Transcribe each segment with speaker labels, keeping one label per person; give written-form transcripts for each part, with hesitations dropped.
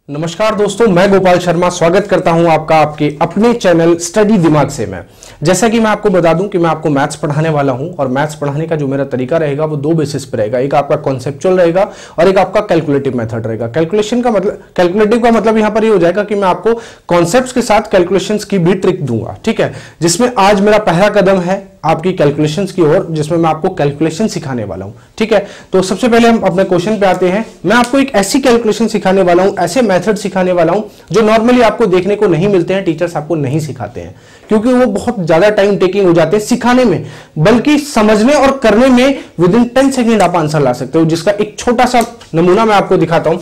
Speaker 1: नमस्कार दोस्तों, मैं गोपाल शर्मा स्वागत करता हूं आपका आपके अपने चैनल स्टडी दिमाग से। मैं जैसा कि मैं आपको बता दूं कि मैं आपको मैथ्स पढ़ाने वाला हूं और मैथ्स पढ़ाने का जो मेरा तरीका रहेगा वो दो बेसिस पे रहेगा। एक आपका कॉन्सेप्चुअल रहेगा और एक आपका कैलकुलेटिव मेथड रहेगा। कैलकुलेटिव का मतलब यहां पर ये हो जाएगा कि मैं आपको कॉन्सेप्ट्स के साथ कैलकुलेशंस की भी ट्रिक दूंगा, ठीक है। जिसमें आज मेरा पहला कदम है आपकी कैलकुलेशंस की ओर, जिसमें मैं आपको कैलकुलेशन सिखाने वाला हूं, ठीक है। तो सबसे पहले हम अपने क्वेश्चन पे आते हैं। मैं आपको एक ऐसी कैलकुलेशन सिखाने वाला हूं, ऐसे मेथड सिखाने वाला हूं जो नॉर्मली आपको देखने को नहीं मिलते हैं, टीचर्स आपको नहीं सिखाते हैं क्योंकि वो बहुत ज्यादा टाइम टेकिंग हो जाते हैं सिखाने में, बल्कि समझने और करने में विद इन 10 सेकेंड आप आंसर ला सकते हो, जिसका एक छोटा सा नमूना मैं आपको दिखाता हूं।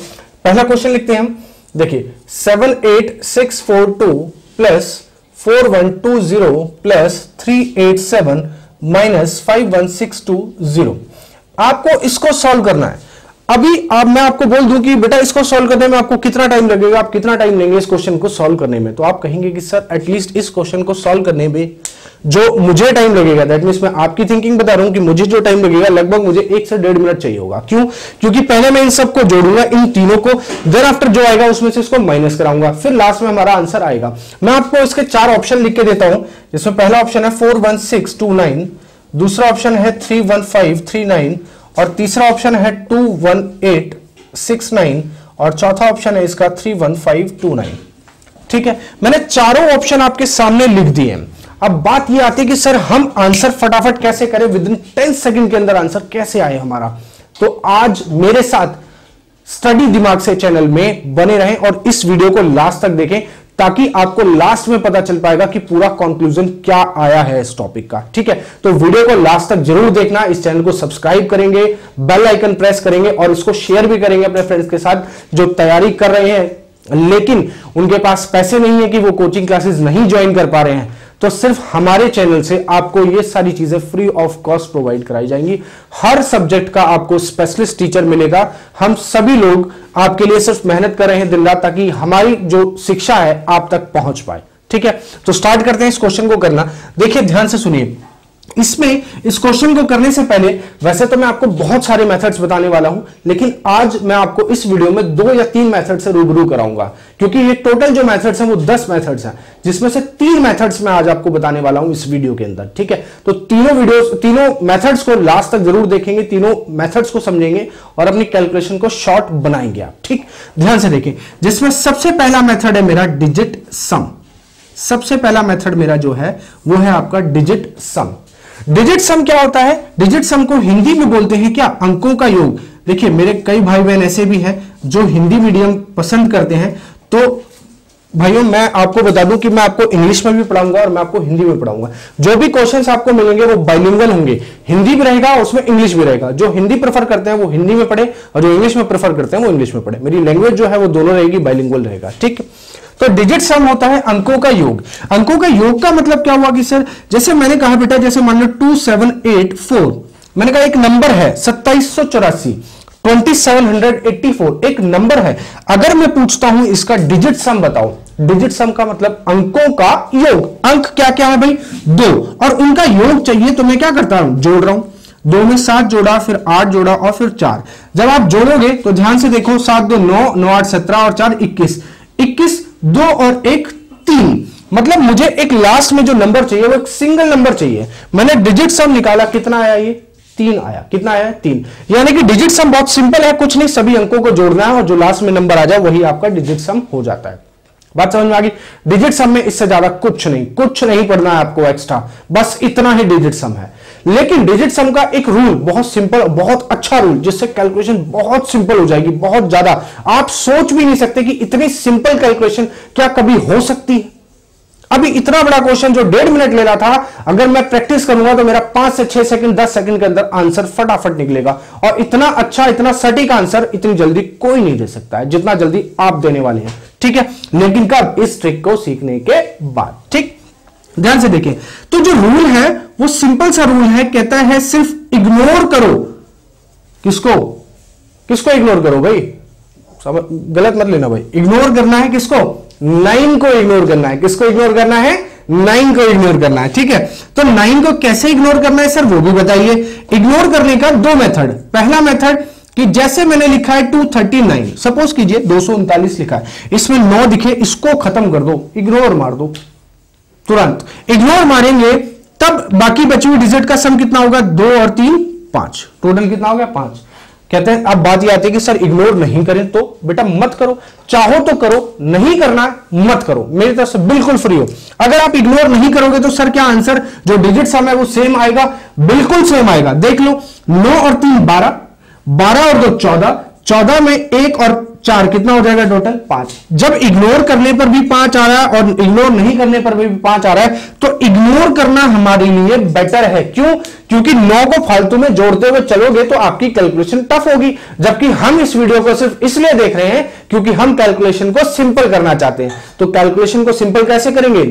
Speaker 1: पहला क्वेश्चन लिखते हैं हम, देखिए 78642 प्लस 4120 प्लस 387 माइनस 51620। आपको इसको सॉल्व करना है। अभी मैं आपको बोल दूं कि बेटा इसको सॉल्व करने में आपको कितना टाइम लगेगा, आप कितना टाइम लेंगे इस क्वेश्चन को सॉल्व करने में, तो आप कहेंगे कि सर एटलीस्ट इस क्वेश्चन को सॉल्व करने में जो मुझे टाइम लगेगा, दैट मींस मैं आपकी थिंकिंग बता रहा हूं कि मुझे जो टाइम लगेगा लगभग मुझे 1 से 1.5 मिनट चाहिए होगा। क्यों? क्योंकि पहले मैं इन सबको जोड़ूंगा, इन तीनों को, देन आफ्टर जो आएगा उसमें से इसको माइनस कराऊंगा, फिर लास्ट में हमारा आंसर आएगा। मैं आपको इसके 4 ऑप्शन लिख के देता हूं, जिसमें पहला ऑप्शन है 41629, दूसरा ऑप्शन है 31539 और तीसरा ऑप्शन है 21869 और चौथा ऑप्शन है इसका 31529, ठीक है। मैंने चारों ऑप्शन आपके सामने लिख दिए हैं। अब बात यह आती है कि सर हम आंसर फटाफट कैसे करें, विद इन 10 सेकंड के अंदर आंसर कैसे आए हमारा। तो आज मेरे साथ स्टडी दिमाग से चैनल में बने रहें और इस वीडियो को लास्ट तक देखें, ताकि आपको लास्ट में पता चल पाएगा कि पूरा कंक्लूजन क्या आया है इस टॉपिक का, ठीक है। तो वीडियो को लास्ट तक जरूर देखना, इस चैनल को सब्सक्राइब करेंगे, बेल आइकन प्रेस करेंगे और इसको शेयर भी करेंगे अपने फ्रेंड्स के साथ जो तैयारी कर रहे हैं लेकिन उनके पास पैसे नहीं है कि वो कोचिंग क्लासेस नहीं ज्वाइन कर पा रहे हैं। तो सिर्फ हमारे चैनल से आपको ये सारी चीजें फ्री ऑफ कॉस्ट प्रोवाइड कराई जाएंगी। हर सब्जेक्ट का आपको स्पेशलिस्ट टीचर मिलेगा। हम सभी लोग आपके लिए सिर्फ मेहनत कर रहे हैं दिन रात, ताकि हमारी जो शिक्षा है आप तक पहुंच पाए, ठीक है। तो स्टार्ट करते हैं इस क्वेश्चन को करना। देखिए ध्यान से सुनिए, इसमें इस क्वेश्चन को करने से पहले वैसे तो मैं आपको बहुत सारे मेथड्स बताने वाला हूं, लेकिन आज मैं आपको इस वीडियो में 2 या 3 मेथड से रूबरू कराऊंगा, क्योंकि ये टोटल जो मेथड्स हैं वो 10 मेथड्स हैं, जिसमें से 3 मेथड्स मैं आज आपको बताने वाला हूं इस वीडियो के अंदर, ठीक है। तो तीनों मेथड्स को लास्ट तक जरूर देखेंगे, तीनों मेथड्स को समझेंगे और अपनी कैलकुलेशन को शॉर्ट बनाएंगे आप, ठीक। ध्यान से देखें, जिसमें सबसे पहला मेथड है मेरा डिजिट सम। सबसे पहला मेथड मेरा जो है वो है आपका डिजिट सम। डिजिट सम क्या होता है? डिजिट सम को हिंदी में बोलते हैं क्या? अंकों का योग। देखिए मेरे कई भाई बहन ऐसे भी हैं जो हिंदी मीडियम पसंद करते हैं, तो भाइयों मैं आपको बता दूं कि मैं आपको इंग्लिश में भी पढ़ाऊंगा और मैं आपको हिंदी में पढ़ाऊंगा। जो भी क्वेश्चंस आपको मिलेंगे वो बाइलिंगुअल होंगे, हिंदी भी रहेगा उसमें इंग्लिश भी रहेगा। जो हिंदी प्रेफर करते हैं वो हिंदी में पढ़े और जो इंग्लिश में प्रेफर करते हैं वो इंग्लिश में पढ़े। मेरी लैंग्वेज जो है वो दोनों रहेगी, बाइलिंगुअल रहेगा, ठीक। तो डिजिट सम होता है अंकों का योग। अंकों का योग का मतलब क्या हुआ कि सर जैसे मैंने कहा बेटा, जैसे मान लो 2784, मैंने कहा एक नंबर है 2784, 2784 एक नंबर है। अगर मैं पूछता हूं इसका डिजिट सम बताओ, डिजिट सम का मतलब अंकों का योग। अंक क्या क्या है भाई? 2, और उनका योग चाहिए तो मैं क्या करता हूं? जोड़ रहा हूं। 2 में 7 जोड़ा, फिर 8 जोड़ा और फिर 4। जब आप जोड़ोगे तो ध्यान से देखो, 7 2 9, 9 8 17 और 4 21, 21 2 और 1 3। मतलब मुझे एक लास्ट में जो नंबर चाहिए वो एक सिंगल नंबर चाहिए। मैंने डिजिट सम निकाला, कितना आया? ये 3 आया। कितना आया? 3। यानी कि डिजिट सम बहुत सिंपल है, कुछ नहीं, सभी अंकों को जोड़ना है और जो लास्ट में नंबर आ जाए वही आपका डिजिट सम हो जाता है। बात समझ में आ गई? डिजिट सम में इससे ज्यादा कुछ नहीं पढ़ना है आपको एक्स्ट्रा, बस इतना ही डिजिट सम है। लेकिन डिजिट सम का एक रूल बहुत सिंपल, बहुत अच्छा रूल, जिससे कैलकुलेशन बहुत सिंपल हो जाएगी, बहुत ज्यादा। आप सोच भी नहीं सकते कि इतनी सिंपल कैलकुलेशन क्या कभी हो सकती है। अभी इतना बड़ा क्वेश्चन जो 1.5 मिनट ले रहा था, अगर मैं प्रैक्टिस करूंगा तो मेरा 5 से 6 सेकंड 10 सेकंड के अंदर आंसर फटाफट निकलेगा। और इतना अच्छा, इतना सटीक आंसर इतनी जल्दी कोई नहीं दे सकता है जितना जल्दी आप देने वाले हैं, ठीक है। लेकिन कब? इस ट्रिक को सीखने के बाद, ठीक। ध्यान से देखें, तो जो रूल है वो सिंपल सा रूल है, कहता है सिर्फ इग्नोर करो। किसको? किसको इग्नोर करो भाई? गलत मत लेना भाई। इग्नोर करना है किसको? 9 को इग्नोर करना है। किसको इग्नोर करना है? 9 को इग्नोर करना है, ठीक है। तो 9 को कैसे इग्नोर करना है सर, वो भी बताइए। इग्नोर करने का 2 मेथड। पहला मेथड कि जैसे मैंने लिखा है 239, सपोज कीजिए 239 लिखा है, इसमें 9 दिखे, इसको खत्म कर दो, इग्नोर मार दो, तुरंत इग्नोर मारेंगे, तब बाकी बची हुई डिजिट का सम कितना होगा? 2 और 3 5, टोटल कितना हो गया? 5। कहते हैं अब बात ये आती है कि सर इग्नोर नहीं करें, तो बेटा मत करो, चाहो तो करो, नहीं करना मत करो, मेरी तरफ से बिल्कुल फ्री हो। अगर आप इग्नोर नहीं करोगे तो सर क्या आंसर जो डिजिट सम है वो सेम आएगा? बिल्कुल सेम आएगा। देख लो, 9 और 3 12, 12 और 2 14, 14 में 1 और 4 कितना हो जाएगा टोटल? 5। जब इग्नोर करने पर भी 5 आ रहा है और इग्नोर नहीं करने पर भी 5 आ रहा है, तो इग्नोर करना हमारे लिए बेटर है। क्यों? क्योंकि 9 को फालतू में जोड़ते हुए चलोगे तो आपकी कैलकुलेशन टफ होगी, जबकि हम इस वीडियो को सिर्फ इसलिए देख रहे हैं क्योंकि हम कैलकुलेशन को सिंपल करना चाहते हैं। तो कैलकुलेशन को सिंपल कैसे करेंगे?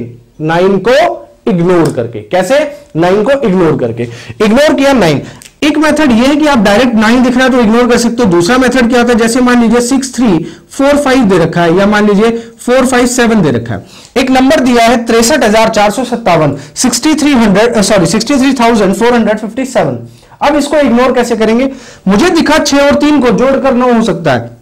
Speaker 1: 9 को इग्नोर करके। कैसे? 9 को इग्नोर करके। इग्नोर किया 9। एक मेथड ये है कि आप डायरेक्ट 9 दिख रहा है तो इग्नोर कर सकते हो। दूसरा मेथड क्या होता है? जैसे मान लीजिए 6 3 4 5 दे रखा है, या मान लीजिए 4 5 7 दे रखा है। एक नंबर दिया है 63,457, 63,457। अब इसको इग्नोर कैसे करेंगे? मुझे दिखा 6 और 3 को जोड़कर 9 हो सकता है,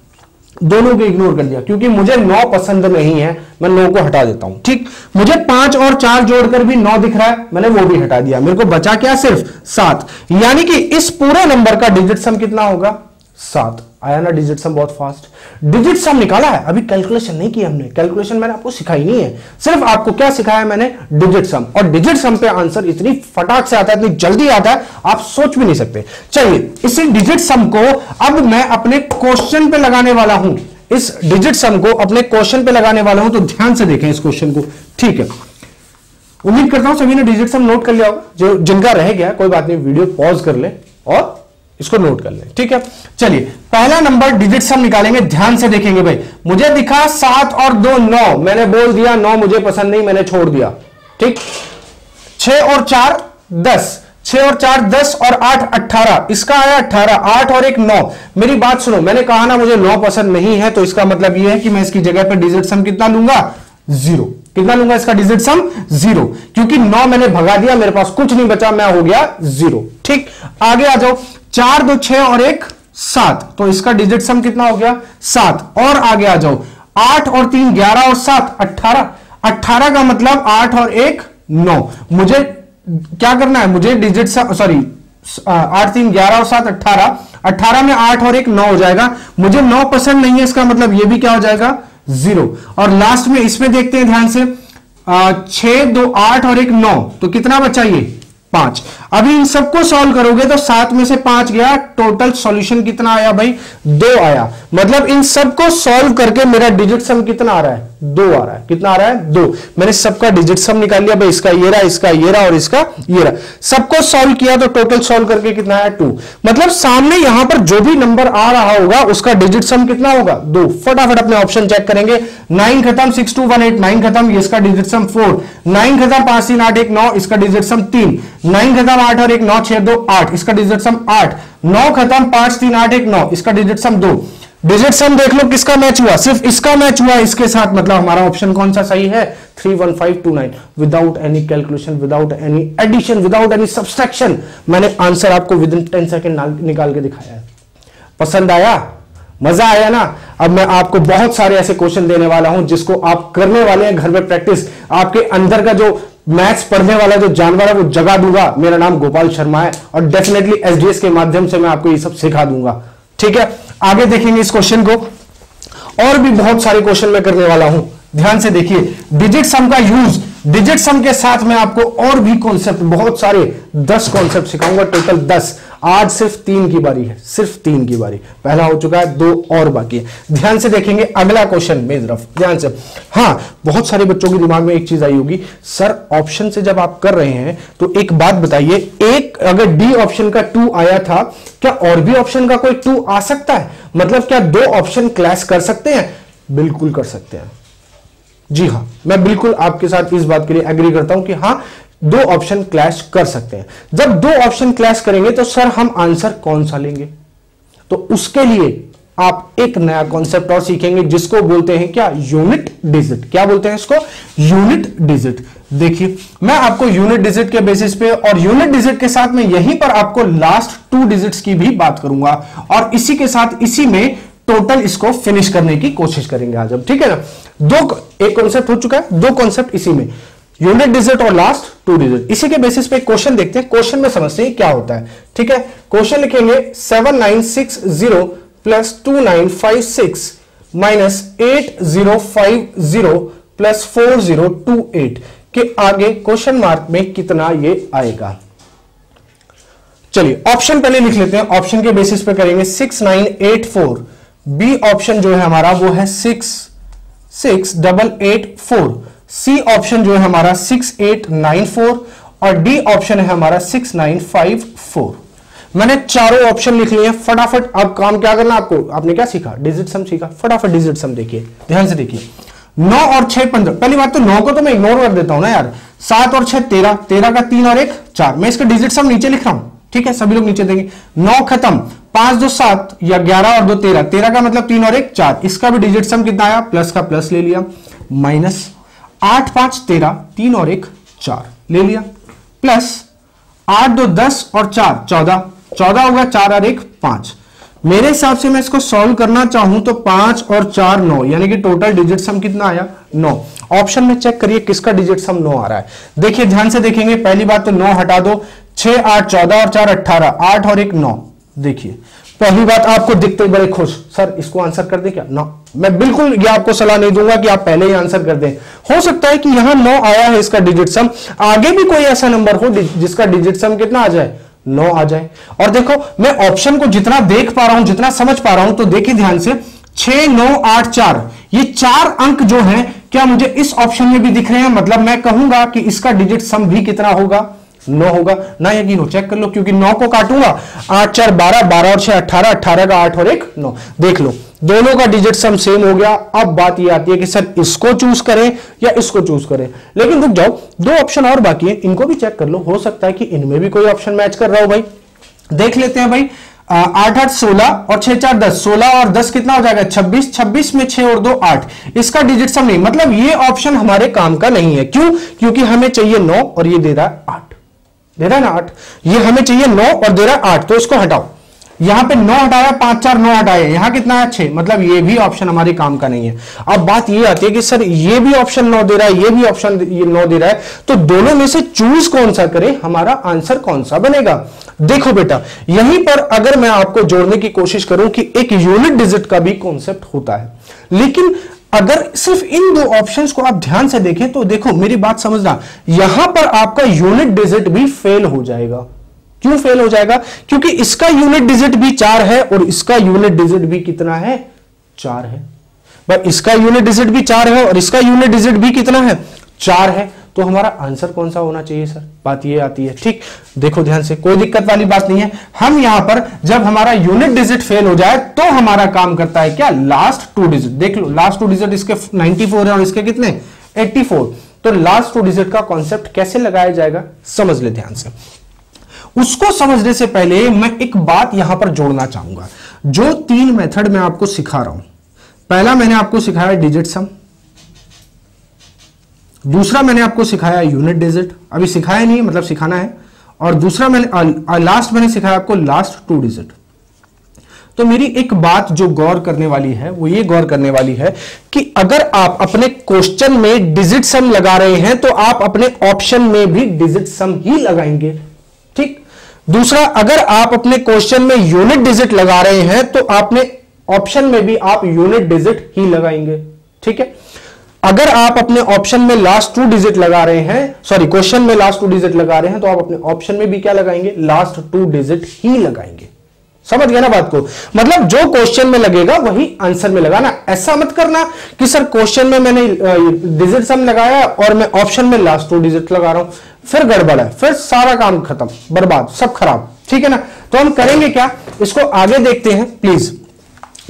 Speaker 1: दोनों को इग्नोर कर दिया क्योंकि मुझे 9 पसंद नहीं है, मैं 9 को हटा देता हूं। ठीक, मुझे 5 और 4 जोड़कर भी 9 दिख रहा है, मैंने वो भी हटा दिया, मेरे को बचा क्या? सिर्फ 7। यानी कि इस पूरे नंबर का डिजिट सम कितना होगा? 7। आया ना डिजिट सम? बहुत फास्ट डिजिट सम निकाला है। अभी कैलकुलेशन नहीं की हमने, कैलकुलेशन मैंने आपको सिखाई नहीं है, सिर्फ आपको क्या सिखाया मैंने? डिजिट सम। और डिजिट सम पे आंसर इतनी फटाक से आता है, इतनी जल्दी आता है, आप सोच भी नहीं सकते। चलिए, इसी डिजिट सम को अब मैं अपने क्वेश्चन पे लगाने वाला हूं। इस डिजिट सम को अपने क्वेश्चन पे लगाने वाला हूं, तो ध्यान से देखें इस क्वेश्चन को। ठीक है, उम्मीद करता हूं सभी ने डिजिट सम नोट कर लिया होगा। जो जिनका रह गया कोई बात नहीं, वीडियो पॉज कर ले और इसको नोट कर ले। ठीक है, चलिए पहला नंबर डिजिट सम निकालेंगे, ध्यान से देखेंगे भाई। मुझे दिखा 7 और 2 9, मैंने बोल दिया 9 मुझे पसंद नहीं, मैंने छोड़ दिया। ठीक, 6 और 4 10, 6 और 4 10 और 8 18, इसका आया 18, 8 और 1 9। मेरी बात सुनो, मैंने कहा ना मुझे 9 पसंद नहीं है, तो इसका मतलब यह है कि मैं इसकी जगह पर डिजिट सम कितना लूंगा? 0। कितना लूंगा इसका डिजिट सम? 0, क्योंकि 9 मैंने भगा दिया, मेरे पास कुछ नहीं बचा, मैं हो गया 0। ठीक, आगे आ जाओ, 4 2 6 और 1 7, तो इसका डिजिट सम कितना हो गया? 7। और आगे आ जाओ, 8 और 3 11 और 7 18, 18 का मतलब 8 और 1 9। मुझे क्या करना है? मुझे डिजिट सम, सॉरी 8 3 11 और 7 18, 18 में 8 और 1 9 हो जाएगा। मुझे 9 पसंद नहीं है, इसका मतलब यह भी क्या हो जाएगा? 0। और लास्ट में इसमें देखते हैं ध्यान से, 6 2 8 और 1 9, तो कितना बचा? ये 5। अभी इन सबको सॉल्व करोगे तो 7 में से 5 गया, टोटल सॉल्यूशन कितना आया भाई? 2 आया। मतलब इन सबको सॉल्व करके मेरा डिजिट सम कितना आ रहा है? 2 आ रहा है। कितना आ रहा है? 2। मैंने सबका डिजिट सम निकाल लिया भाई, इसका ये रहा, इसका ये रहा और इसका ये रहा। सबको सॉल्व किया तो टोटल सॉल्व करके कितना आया? 2। मतलब सामने यहां पर जो भी नंबर आ रहा होगा उसका डिजिट सम कितना होगा? 2। फटाफट अपने ऑप्शन चेक करेंगे। 9 खत्म, 6 2 1 8, 9 खत्म, ये इसका डिजिट सम 4। 9 खत्म, 5 3 8 1 9, इसका डिजिट सम 3। 9 खत्म, 8 और 1 9 6 2 8, इसका डिजिट सम 8। 9 खत्म, 5 3 8 1 9, इसका डिजिट सम 2। डिजिट सम देख लो किसका मैच हुआ? सिर्फ इसका मैच हुआ इसके साथ, मतलब हमारा ऑप्शन कौन सा सही है? 31529, without any calculation, without any addition, without any subtraction, मैंने आंसर आपको विद इन 10 सेकेंड निकाल के दिखाया है। पसंद आया? मजा आया ना? अब मैं आपको बहुत सारे ऐसे क्वेश्चन देने वाला हूं जिसको आप करने वाले हैं घर में प्रैक्टिस। आपके अंदर का जो मैथ्स पढ़ने वाला जो जानवर है वो जगा दूंगा। मेरा नाम गोपाल शर्मा है और डेफिनेटली एसडीएस के माध्यम से मैं आपको ये सब सिखा दूंगा। ठीक है, आगे देखेंगे इस क्वेश्चन को। और भी बहुत सारे क्वेश्चन मैं करने वाला हूं, ध्यान से देखिए। डिजिट सम का यूज, डिजिट सम के साथ मैं आपको और भी कॉन्सेप्ट, बहुत सारे 10 कॉन्सेप्ट सिखाऊंगा, टोटल 10। आज सिर्फ 3 की बारी है, सिर्फ 3 की बारी। पहला हो चुका है, 2 और बाकी है। ध्यान से देखेंगे अगला क्वेश्चन मेरी तरफ, ध्यान से। हाँ, बहुत सारे बच्चों के दिमाग में एक चीज आई होगी, सर ऑप्शन से जब आप कर रहे हैं तो एक बात बताइए, एक अगर डी ऑप्शन का 2 आया था, क्या और भी ऑप्शन का कोई 2 आ सकता है? मतलब क्या 2 ऑप्शन क्लैश कर सकते हैं? बिल्कुल कर सकते हैं। जी हाँ, मैं बिल्कुल आपके साथ इस बात के लिए एग्री करता हूं कि हाँ, 2 ऑप्शन क्लैश कर सकते हैं। जब 2 ऑप्शन क्लैश करेंगे तो सर हम आंसर कौन सा लेंगे? तो उसके लिए आप एक नया कॉन्सेप्ट और सीखेंगे जिसको बोलते हैं क्या, यूनिट डिजिट। क्या बोलते हैं इसको, यूनिट डिजिट। देखिए मैं आपको यूनिट डिजिट के बेसिस पे और यूनिट डिजिट के साथ में यहीं पर आपको लास्ट 2 डिजिट्स की भी बात करूंगा और इसी के साथ इसी में टोटल इसको फिनिश करने की कोशिश करेंगे आज हम, ठीक है ना। एक कॉन्सेप्ट हो चुका है, 2 कॉन्सेप्ट इसी में, यूनिट डिजिट और लास्ट 2 डिजिट। इसी के बेसिस पे क्वेश्चन देखते हैं, क्वेश्चन में समझते हैं क्या होता है, ठीक है। क्वेश्चन लिखेंगे 7960 प्लस 2956 माइनस 8050 प्लस 4028 के आगे क्वेश्चन मार्क में कितना ये आएगा। चलिए ऑप्शन पहले लिख लेते हैं, ऑप्शन के बेसिस पे करेंगे 6984, बी ऑप्शन जो है हमारा वो है 66884, सी ऑप्शन जो है हमारा 6894 और डी ऑप्शन है हमारा 6954। मैंने चारों ऑप्शन लिख लिए। फटाफट अब काम क्या करना आपको, आपने क्या सीखा, डिजिट सम सीखा। फटाफट डिजिट सम देखिए, ध्यान से देखिए। 9 और 6 15। पहली बात तो 9 को तो मैं इग्नोर कर देता हूं ना यार। 7 और 6 13, 13 का 3 और 1 4। मैं इसका डिजिट सम नीचे लिख रहा हूं, ठीक है, सभी लोग नीचे देंगे। 9 खत्म, 5 2 7 या 11 और 2 13, 13 का मतलब 3 और 1 4। इसका भी डिजिट सम कितना आया, प्लस का प्लस ले लिया, माइनस 8 5 13, 3 और 1 4 ले लिया, प्लस 8 2 10 और 4 14, 14 होगा, 4 और 1 5। मेरे हिसाब से मैं इसको सॉल्व करना चाहूं तो 5 और 4 9, यानी कि टोटल डिजिट सम कितना आया 9। ऑप्शन में चेक करिए किसका डिजिट सम 9 आ रहा है। देखिए ध्यान से देखेंगे, पहली बात तो 9 हटा दो, 6 8 14 और 4 18, 8 और 1 9। देखिए पहली बात आपको दिखते बड़े खुश, सर इसको आंसर कर दे क्या, 9। मैं बिल्कुल ये आपको सलाह नहीं दूंगा कि आप पहले ही आंसर कर दें। हो सकता है कि यहां 9 आया है इसका डिजिट सम, आगे भी कोई ऐसा नंबर हो जिसका डिजिट सम कितना आ जाए, 9 आ जाए। और देखो मैं ऑप्शन को जितना देख पा रहा हूं, जितना समझ पा रहा हूं, तो देखिए ध्यान से 6 9 8 4, ये 4 अंक जो हैं क्या मुझे इस ऑप्शन में भी दिख रहे हैं। मतलब मैं कहूंगा कि इसका डिजिट सम भी कितना होगा, 9 होगा। ना यकीन हो चेक कर लो, क्योंकि 9 को काटूंगा 8 4 12, 12 और 6 18, 18 का 8 और 1 9। देख लो दोनों का डिजिट सम सेम हो गया। अब बात ये आती है कि सर इसको चूज करें या इसको चूज करें। लेकिन रुक जाओ, 2 ऑप्शन और बाकी है, इनको भी चेक कर लो, हो सकता है कि इनमें भी कोई ऑप्शन मैच कर रहा हो। भाई देख लेते हैं भाई, 8 8 16 और 6 4 10, 16 और 10 कितना हो जाएगा 26, 26 में 6 और 2 8। इसका डिजिट सम नहीं, मतलब ये ऑप्शन हमारे काम का नहीं है। क्यों, क्योंकि हमें चाहिए 9 और ये दे रहा है 8, दे रहा है ना 8, ये हमें चाहिए 9 और दे रहा है 8, तो इसको हटाओ। यहां पे 9 हटाया, 5 4 9 हटाया, यहां कितना है 6, मतलब ये भी ऑप्शन हमारे काम का नहीं है। अब बात ये आती है कि सर ये भी ऑप्शन 9 दे रहा है, ये भी ऑप्शन 9 दे रहा है, तो दोनों में से चूज कौन सा करें, हमारा आंसर कौन सा बनेगा। देखो बेटा यहीं पर अगर मैं आपको जोड़ने की कोशिश करूं कि एक यूनिट डिजिट का भी कॉन्सेप्ट होता है, लेकिन अगर सिर्फ इन 2 ऑप्शंस को आप ध्यान से देखें तो देखो मेरी बात समझना, यहां पर आपका यूनिट डिजिट भी फेल हो जाएगा। क्यों फेल हो जाएगा, क्योंकि इसका यूनिट डिजिट भी 4 है और इसका यूनिट डिजिट भी कितना है 4 है। पर इसका यूनिट डिजिट भी 4 है और इसका यूनिट डिजिट भी कितना है 4 है, तो हमारा आंसर कौन सा होना चाहिए सर, बात ये आती है। ठीक, देखो ध्यान से, कोई दिक्कत वाली बात नहीं है। हम यहां पर जब हमारा यूनिट डिजिट फेल हो जाए तो हमारा काम करता है क्या, लास्ट 2 डिजिट। देख लो लास्ट 2 डिजिट इसके 94 है और इसके कितने 84, तो लास्ट 2 डिजिट का कॉन्सेप्ट कैसे लगाया जाएगा समझ ले ध्यान से। उसको समझने से पहले मैं एक बात यहां पर जोड़ना चाहूंगा। जो 3 मेथड मैं आपको सिखा रहा हूं, पहला मैंने आपको सिखाया डिजिट सम, दूसरा मैंने आपको सिखाया यूनिट डिजिट, अभी सिखाया नहीं मतलब सिखाना है, और दूसरा मैंने लास्ट मैंने सिखाया आपको लास्ट 2 डिजिट। तो मेरी एक बात जो गौर करने वाली है वो ये गौर करने वाली है कि अगर आप अपने क्वेश्चन में डिजिट सम लगा रहे हैं तो आप अपने ऑप्शन में भी डिजिट सम ही लगाएंगे। ठीक, दूसरा अगर आप अपने क्वेश्चन में यूनिट डिजिट लगा रहे हैं तो आपने ऑप्शन में भी आप यूनिट डिजिट ही लगाएंगे। ठीक है, अगर आप अपने ऑप्शन में लास्ट 2 डिजिट लगा रहे हैं, सॉरी क्वेश्चन में लास्ट 2 डिजिट लगा रहे हैं, तो आप अपने ऑप्शन में भी क्या लगाएंगे, लास्ट 2 डिजिट ही लगाएंगे। समझ गया ना बात को, मतलब जो क्वेश्चन में लगेगा वही आंसर में लगाना। ऐसा मत करना कि सर क्वेश्चन में मैंने डिजिट सम लगाया और मैं ऑप्शन में लास्ट 2 डिजिट लगा रहा हूं, फिर गड़बड़ है, फिर सारा काम खत्म, बर्बाद, सब खराब। ठीक है ना, तो हम करेंगे क्या, इसको आगे देखते हैं, प्लीज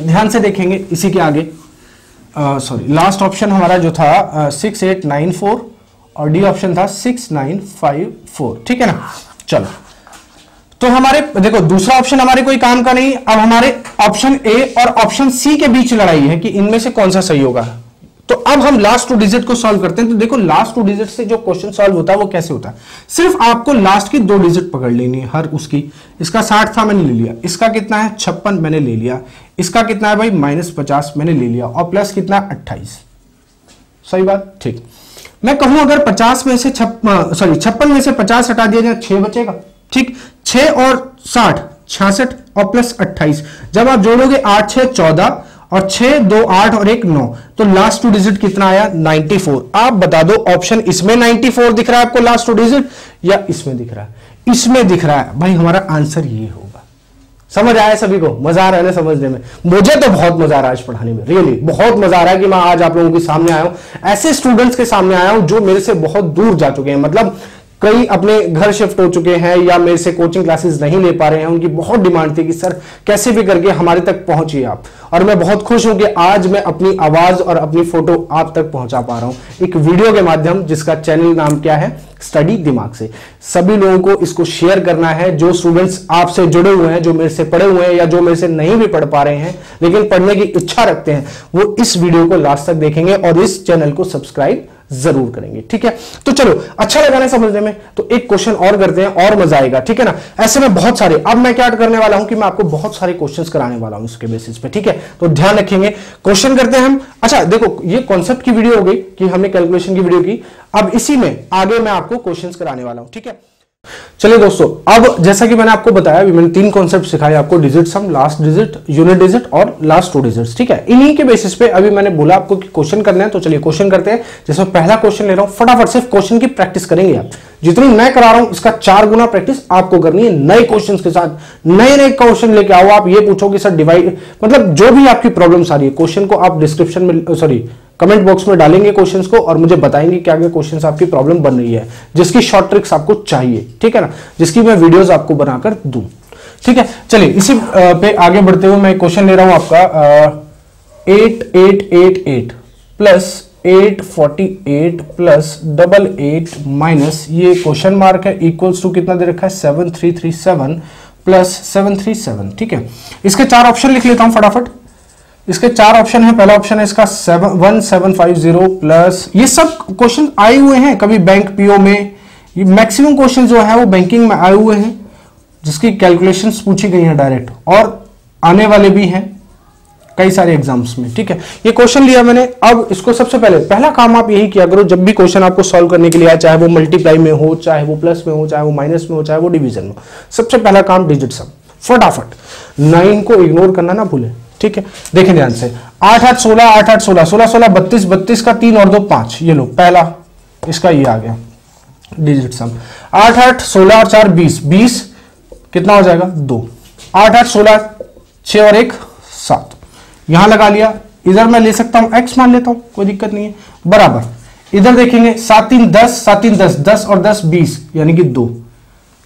Speaker 1: ध्यान से देखेंगे। इसी के आगे सॉरी लास्ट ऑप्शन हमारा जो था 6894 और डी ऑप्शन था 6954। ठीक है ना, चलो तो हमारे देखो दूसरा ऑप्शन हमारे कोई काम का नहीं। अब हमारे ऑप्शन ए और ऑप्शन सी के बीच लड़ाई है कि इनमें से कौन सा सही होगा। तो अब हम लास्ट 2 डिजिट को सॉल्व करते हैं। तो देखो लास्ट 2 डिजिट से जो क्वेश्चन सॉल्व होता है वो कैसे होता है, सिर्फ आपको लास्ट की 2 डिजिट पकड़ लेनी है हर उसकी। इसका 60 था मैंने ले लिया, इसका कितना है 56 मैंने ले लिया, इसका कितना है भाई -50 मैंने ले लिया, और प्लस कितना 28। सही बात, ठीक। मैं कहूं अगर 50 में से 56 में से 50 हटा दिया जाए 6 बचेगा, ठीक। 6 और 60 66 और प्लस 28, जब आप जोड़ोगे 8 6 14 और 6 2 8 और 1 9, तो लास्ट 2 डिजिट कितना आया 94। आप बता दो ऑप्शन इसमें 94 दिख रहा है आपको लास्ट 2 डिजिट, या इसमें दिख रहा है? इसमें दिख रहा है भाई, हमारा आंसर ये होगा। समझ आया सभी को? मजा आ रहा है ना समझने में? मुझे तो बहुत मजा आ रहा है आज पढ़ाने में, रियली बहुत मजा आ रहा है कि मैं आज आप लोगों के सामने आया हूं, ऐसे स्टूडेंट्स के सामने आया हूं जो मेरे से बहुत दूर जा चुके हैं, मतलब कई अपने घर शिफ्ट हो चुके हैं या मेरे से कोचिंग क्लासेस नहीं ले पा रहे हैं। उनकी बहुत डिमांड थी कि सर कैसे भी करके हमारे तक पहुंचिए आप, और मैं बहुत खुश हूं कि आज मैं अपनी आवाज और अपनी फोटो आप तक पहुंचा पा रहा हूं एक वीडियो के माध्यम, जिसका चैनल नाम क्या है, स्टडी दिमाग से। सभी लोगों को इसको शेयर करना है, जो स्टूडेंट्स आपसे जुड़े हुए हैं, जो मेरे से पढ़े हुए हैं या जो मेरे से नहीं भी पढ़ पा रहे हैं लेकिन पढ़ने की इच्छा रखते हैं, वो इस वीडियो को लास्ट तक देखेंगे और इस चैनल को सब्सक्राइब जरूर करेंगे, ठीक है। तो चलो अच्छा लगा ना समझने में, तो एक क्वेश्चन और करते हैं और मजा आएगा, ठीक है ना। ऐसे में बहुत सारे, अब मैं क्या करने वाला हूं कि मैं आपको बहुत सारे क्वेश्चंस कराने वाला हूं इसके बेसिस पे, ठीक है। तो ध्यान रखेंगे, क्वेश्चन करते हैं हम। अच्छा देखो ये कॉन्सेप्ट की वीडियो हो गई कि हमने कैलकुलेशन की वीडियो की, अब इसी में आगे मैं आपको क्वेश्चंस कराने वाला हूं, ठीक है। चलिए दोस्तों, अब जैसा कि मैंने आपको बताया, अभी मैंने 3 कॉन्सेप्ट सिखाए आपको, डिजिट सम, लास्ट डिजिट, यूनिट डिजिट और लास्ट 2 डिजिट्स, ठीक है। इन्हीं के बेसिस पे अभी मैंने बोला आपको कि क्वेश्चन करने हैं, तो चलिए क्वेश्चन करते हैं। जिसमें पहला क्वेश्चन ले रहा हूं, फटाफट सिर्फ क्वेश्चन की प्रैक्टिस करेंगे आप। जितनी मैं करा रहा हूं इसका 4 गुना प्रैक्टिस आपको करनी है, नए क्वेश्चन के साथ। नए क्वेश्चन लेके आओ, आप ये पूछो कि सर डिवाइड, मतलब जो भी आपकी प्रॉब्लम आ रही है, क्वेश्चन को आप डिस्क्रिप्शन में कमेंट बॉक्स में डालेंगे क्वेश्चंस को, और मुझे बताएंगे क्या क्या क्वेश्चंस आपकी प्रॉब्लम बन रही है, जिसकी शॉर्ट ट्रिक्स आपको चाहिए, ठीक है ना, जिसकी मैं वीडियोस आपको बनाकर दूं, ठीक है। चलिए इसी पे आगे बढ़ते हुए मैं क्वेश्चन ले रहा हूं आपका 8888 प्लस 848 प्लस 88 माइनस, ये क्वेश्चन मार्क है, इक्वल्स टू कितना दे रखा है 7337 प्लस 737, ठीक है। इसके 4 ऑप्शन लिख लेता हूं फटाफट। इसके 4 ऑप्शन है। पहला ऑप्शन है इसका 1750 प्लस, ये सब क्वेश्चन आए हुए हैं कभी बैंक पीओ में, ये मैक्सिमम क्वेश्चन जो है वो बैंकिंग में आए हुए हैं, जिसकी कैलकुलेशंस पूछी गई हैं डायरेक्ट, और आने वाले भी हैं कई सारे एग्जाम्स में, ठीक है। ये क्वेश्चन लिया मैंने। अब इसको सबसे पहला काम आप यही किया करो, जब भी क्वेश्चन आपको सॉल्व करने के लिए आए, चाहे वो मल्टीप्लाई में हो, चाहे वो प्लस में हो, चाहे वो माइनस में हो, चाहे वो डिवीजन में हो, सबसे पहला काम डिजिट सम, फटाफट 9 को इग्नोर करना ना भूलें, ठीक है। देखें ध्यान से, 8 8 16 8 8 16 16 16 32 32 का 3 और 2 5, ये लो पहला इसका ये आ गया डिजिट सम। 8 8 16 और 4 20 20 कितना हो जाएगा 2, 8 8 16 6 और 1 7, यहां लगा लिया। इधर मैं ले सकता हूं x मान लेता हूं, कोई दिक्कत नहीं है, बराबर। इधर देखेंगे 7 3 10 7 3 10 10 और 10 20 यानी कि 2,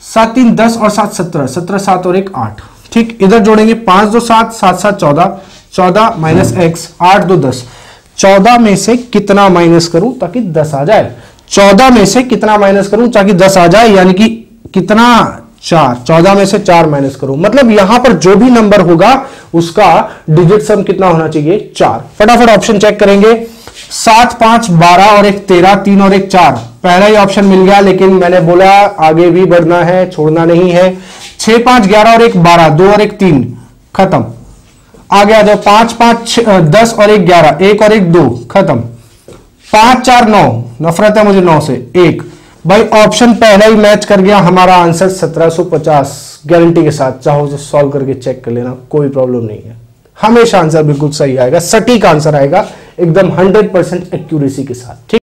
Speaker 1: 7 3 10 और 7 17 17 7 और 1 8, ठीक। इधर जोड़ेंगे 5 2 7 7 7 14 14 माइनस x 8 2 10, 14 में से कितना माइनस करूं ताकि 10 आ जाए, 14 में से कितना माइनस करूं ताकि 10 आ जाए, यानी कि कितना 4, 14 में से 4 माइनस करूं, मतलब यहां पर जो भी नंबर होगा उसका डिजिट सम कितना होना चाहिए 4। फटाफट ऑप्शन चेक करेंगे, 7 5 12 और 1 13 3 और 1 4, पहला ही ऑप्शन मिल गया, लेकिन मैंने बोला आगे भी बढ़ना है, छोड़ना नहीं है। 6 5 11 और 1 12 2 और 1 3, खत्म। आगे आ जाओ, 5 5 10 और 1 11 1 और 1 2, खत्म। 5 4 9, नफरत है मुझे 9 से 1, भाई ऑप्शन पहला ही मैच कर गया, हमारा आंसर 1750 गारंटी के साथ। चाहो तो सॉल्व करके चेक कर लेना, कोई प्रॉब्लम नहीं है, हमेशा आंसर बिल्कुल सही आएगा, सटीक आंसर आएगा एकदम 100% एक्यूरेसी के साथ, ठीक।